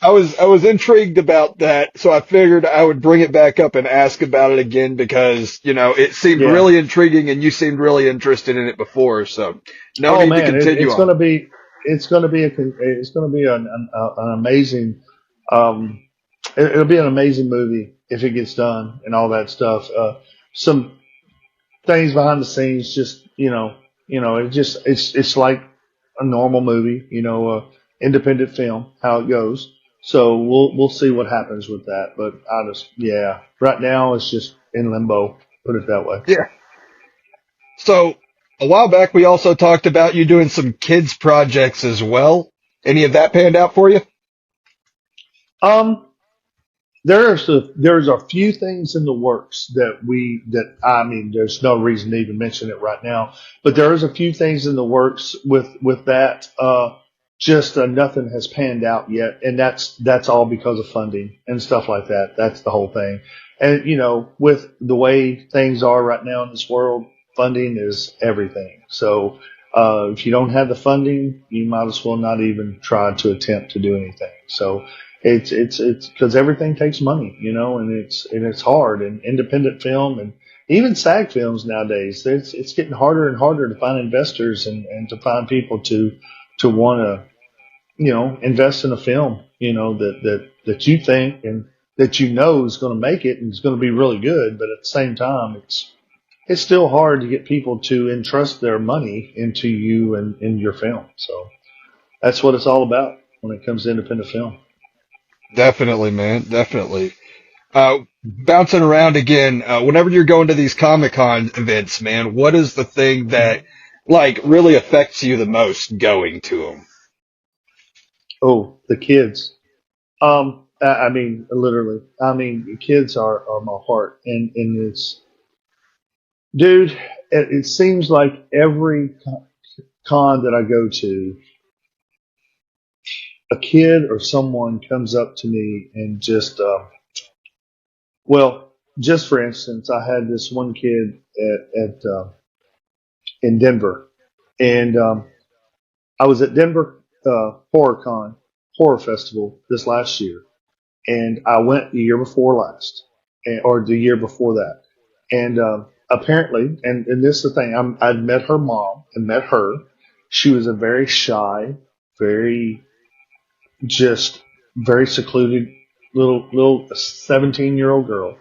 I was intrigued about that, so I figured I would bring it back up and ask about it again because, it seemed really intriguing and you seemed really interested in it before, so no need to continue on. It's going to be an amazing, it'll be an amazing movie if it gets done and all that stuff. Some things behind the scenes, just, it's like a normal movie, independent film, how it goes. So we'll see what happens with that. But right now it's just in limbo, put it that way. Yeah. So a while back we also talked about you doing some kids projects as well. Any of that panned out for you? There's a few things in the works there's no reason to even mention it right now, but there is a few things in the works with that. Just nothing has panned out yet, and that's all because of funding and stuff like that. That's the whole thing. And with the way things are right now in this world, funding is everything. So if you don't have the funding, you might as well not even try to attempt to do anything. So it's because everything takes money, and it's hard. And independent film and even SAG films nowadays, it's getting harder and harder to find investors and to find people to want to, invest in a film, that you think and that is going to make it and is going to be really good. But at the same time, it's still hard to get people to entrust their money into you and in your film. So that's what it's all about when it comes to independent film. Definitely, man. Definitely. Bouncing around again, whenever you're going to these Comic-Con events, man, what is the thing that, like, really affects you the most going to them? Oh, the kids. I mean, literally. I mean, the kids are my heart, and it's, dude. It seems like every con that I go to, a kid or someone comes up to me and just, well, just for instance, I had this one kid at in Denver, and I was at Denver Horror Festival this last year, and I went the year before last, or the year before that, and apparently, and this is the thing, I'd met her mom and met her. She was a very shy, very just very secluded little 17-year-old girl,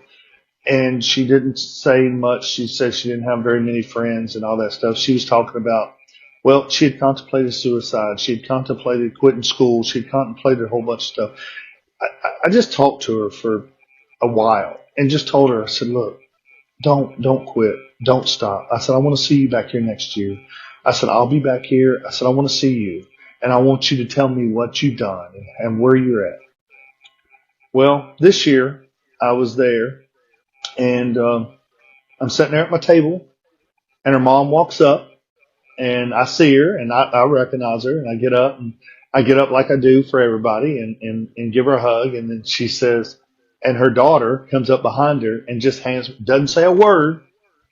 and she didn't say much. She said she didn't have very many friends and all that stuff. She was talking about, well, she had contemplated suicide. She had contemplated quitting school. She had contemplated a whole bunch of stuff. I just talked to her for a while and just told her, I said, look, don't quit. Don't stop. I said, I want to see you back here next year. I said, I'll be back here. I said, I want to see you. And I want you to tell me what you've done and where you're at. Well, this year I was there, and I'm sitting there at my table, and her mom walks up, and I see her, and I recognize her, and I get up like I do for everybody, and give her a hug, and then she says, and her daughter comes up behind her and just doesn't say a word,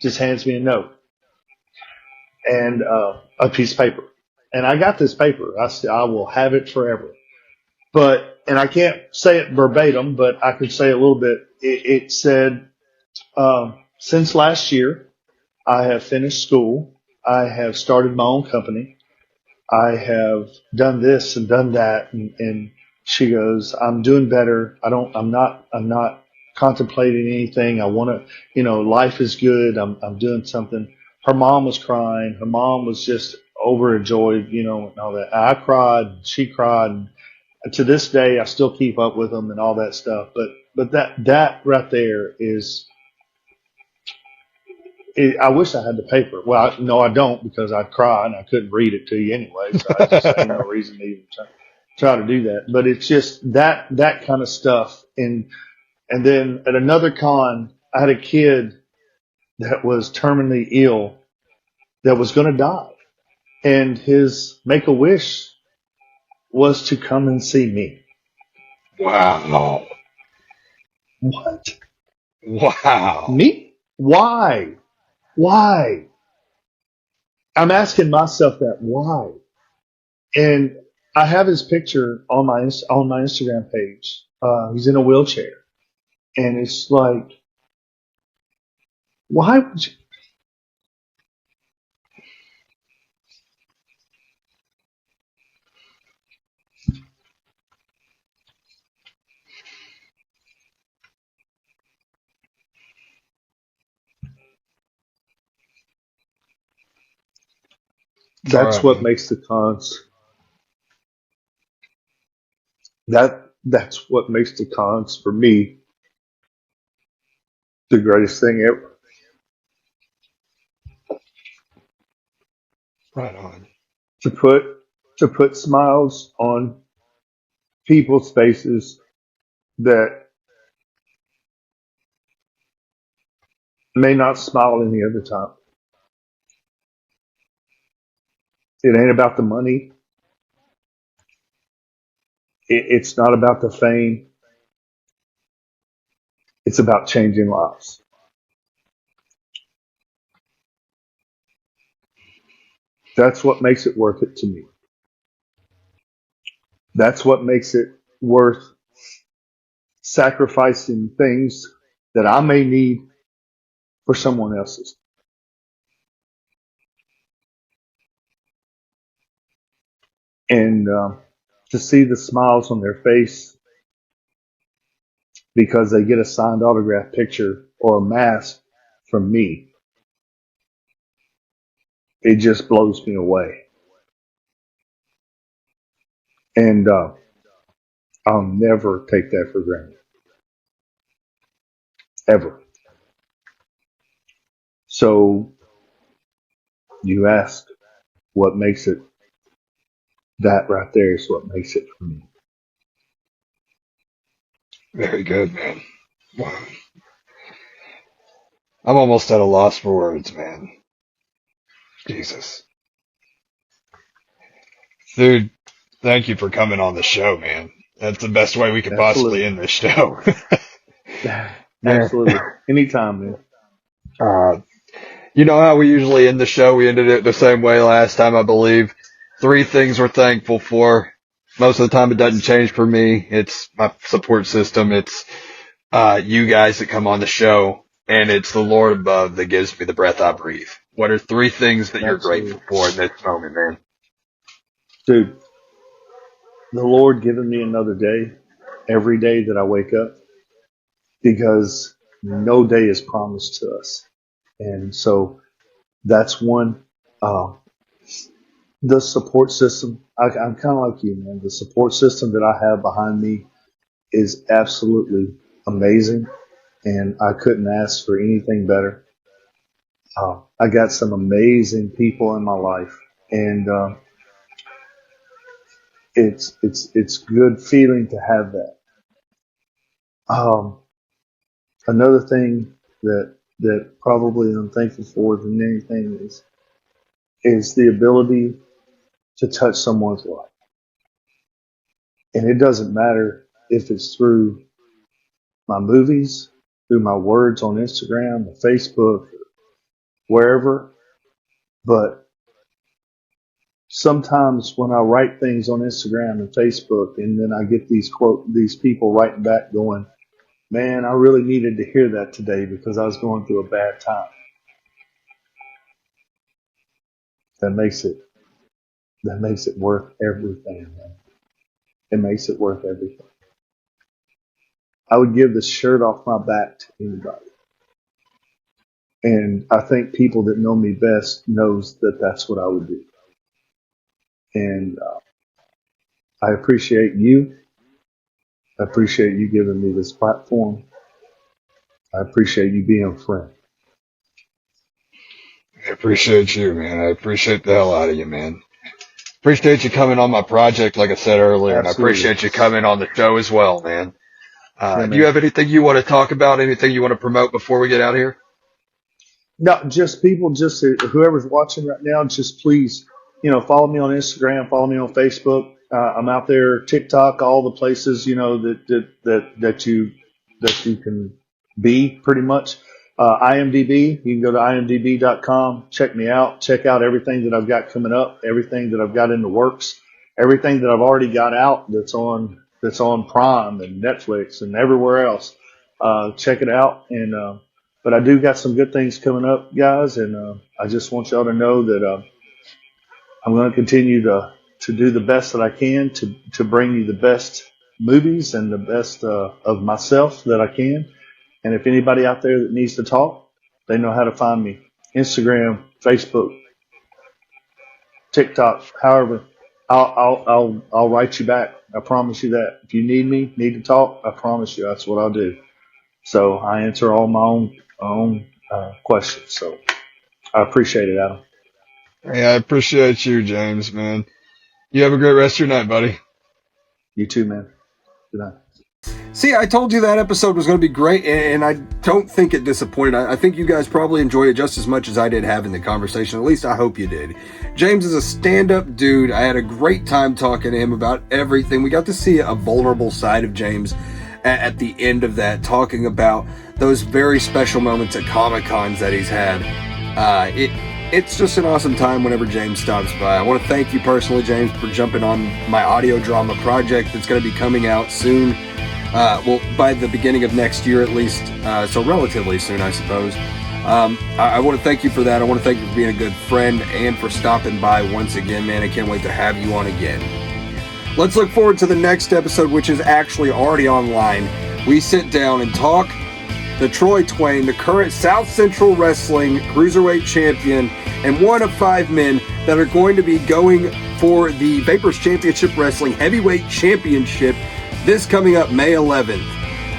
just hands me a note and a piece of paper. And I got this paper. I said, I will have it forever. And I can't say it verbatim, but I could say a little bit. It said, since last year, I have finished school. I have started my own company. I have done this and done that. And she goes, I'm doing better. I'm not contemplating anything. I want to, life is good. I'm doing something. Her mom was crying. Her mom was just overjoyed, and all that. I cried. She cried. And to this day, I still keep up with them and all that stuff. But that right there is, I wish I had the paper. Well, no, I don't, because I'd cry and I couldn't read it to you anyway. So I just ain't no reason to even try to do that. But it's just that kind of stuff. And then at another con, I had a kid that was terminally ill that was going to die, and his make a wish was to come and see me. Wow. What? Wow. Me? Why? Why? I'm asking myself that. Why? And I have his picture on my Instagram page. He's in a wheelchair, and it's like, why would you? That's what makes the cons. That's what makes the cons for me the greatest thing ever. Right on. To put smiles on people's faces that may not smile any other time. It ain't about the money. It's not about the fame. It's about changing lives. That's what makes it worth it to me. That's what makes it worth sacrificing things that I may need for someone else's. And to see the smiles on their face because they get a signed autograph picture or a mask from me, it just blows me away. And I'll never take that for granted. ever. So you ask, what makes it? That right there is what makes it for me. Very good, man. Wow. I'm almost at a loss for words, man. Jesus. Dude, thank you for coming on the show, man. That's the best way we could possibly end this show. Absolutely. Anytime, man. You know how we usually end the show? We ended it the same way last time, I believe. 3 things we're thankful for. Most of the time it doesn't change for me. It's my support system. It's you guys that come on the show. And it's the Lord above that gives me the breath I breathe. What are 3 things that you're grateful for in this moment, man? Dude, the Lord giving me another day, every day that I wake up, because no day is promised to us. And so that's one. The support system, I'm kind of like you, man. The support system that I have behind me is absolutely amazing, and I couldn't ask for anything better. I got some amazing people in my life, and it's good feeling to have that. Another thing that probably I'm thankful for than anything is the ability to touch someone's life. And it doesn't matter if it's through my movies, through my words on Instagram or Facebook or wherever, but sometimes when I write things on Instagram and Facebook and then I get these people writing back going, man, I really needed to hear that today because I was going through a bad time. That makes it worth everything, man. It makes it worth everything. I would give the shirt off my back to anybody. And I think people that know me best knows that that's what I would do. And I appreciate you. I appreciate you giving me this platform. I appreciate you being a friend. I appreciate you, man. I appreciate the hell out of you, man. Appreciate you coming on my project, like I said earlier, and I appreciate you coming on the show as well, man. Do you have anything you want to talk about, anything you want to promote before we get out of here? No, just whoever's watching right now, just please, follow me on Instagram, follow me on Facebook. I'm out there, TikTok, all the places, that you can be pretty much. IMDb, you can go to imdb.com, check me out, check out everything that I've got coming up, everything that I've got in the works, everything that I've already got out that's on Prime and Netflix and everywhere else. Check it out. And but I do got some good things coming up, guys, and I just want y'all to know that I'm going to continue to do the best that I can to bring you the best movies and the best of myself that I can. And if anybody out there that needs to talk, they know how to find me. Instagram, Facebook, TikTok, however, I'll write you back. I promise you that. If you need to talk, I promise you that's what I'll do. So I answer all my own questions. So I appreciate it, Adam. Hey, I appreciate you, James, man. You have a great rest of your night, buddy. You too, man. Good night. See, I told you that episode was going to be great, and I don't think it disappointed. I think you guys probably enjoyed it just as much as I did having the conversation. At least I hope you did. James is a stand-up dude. I had a great time talking to him about everything. We got to see a vulnerable side of James at the end of that, talking about those very special moments at Comic-Cons that he's had. It's just an awesome time whenever James stops by. I want to thank you personally, James, for jumping on my audio drama project that's going to be coming out soon. By the beginning of next year at least, so relatively soon, I suppose. I want to thank you for that. I want to thank you for being a good friend and for stopping by once again, man. I can't wait to have you on again. Let's look forward to the next episode, which is actually already online. We sit down and talk to Troy Twain, the current South Central Wrestling Cruiserweight Champion, and one of 5 men that are going to be going for the Vapors Championship Wrestling Heavyweight Championship this coming up May 11th.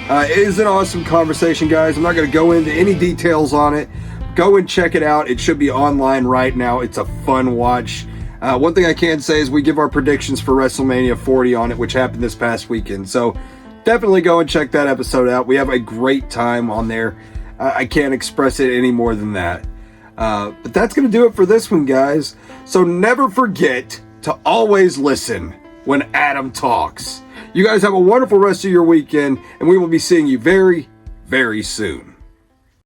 It is an awesome conversation, guys. I'm not going to go into any details on it. Go and check it out. It should be online right now. It's a fun watch. One thing I can say is we give our predictions for WrestleMania 40 on it, which happened this past weekend. So definitely go and check that episode out. We have a great time on there. I can't express it any more than that. But that's going to do it for this one, guys. So never forget to always listen when Adam talks. You guys have a wonderful rest of your weekend, and we will be seeing you very, very soon.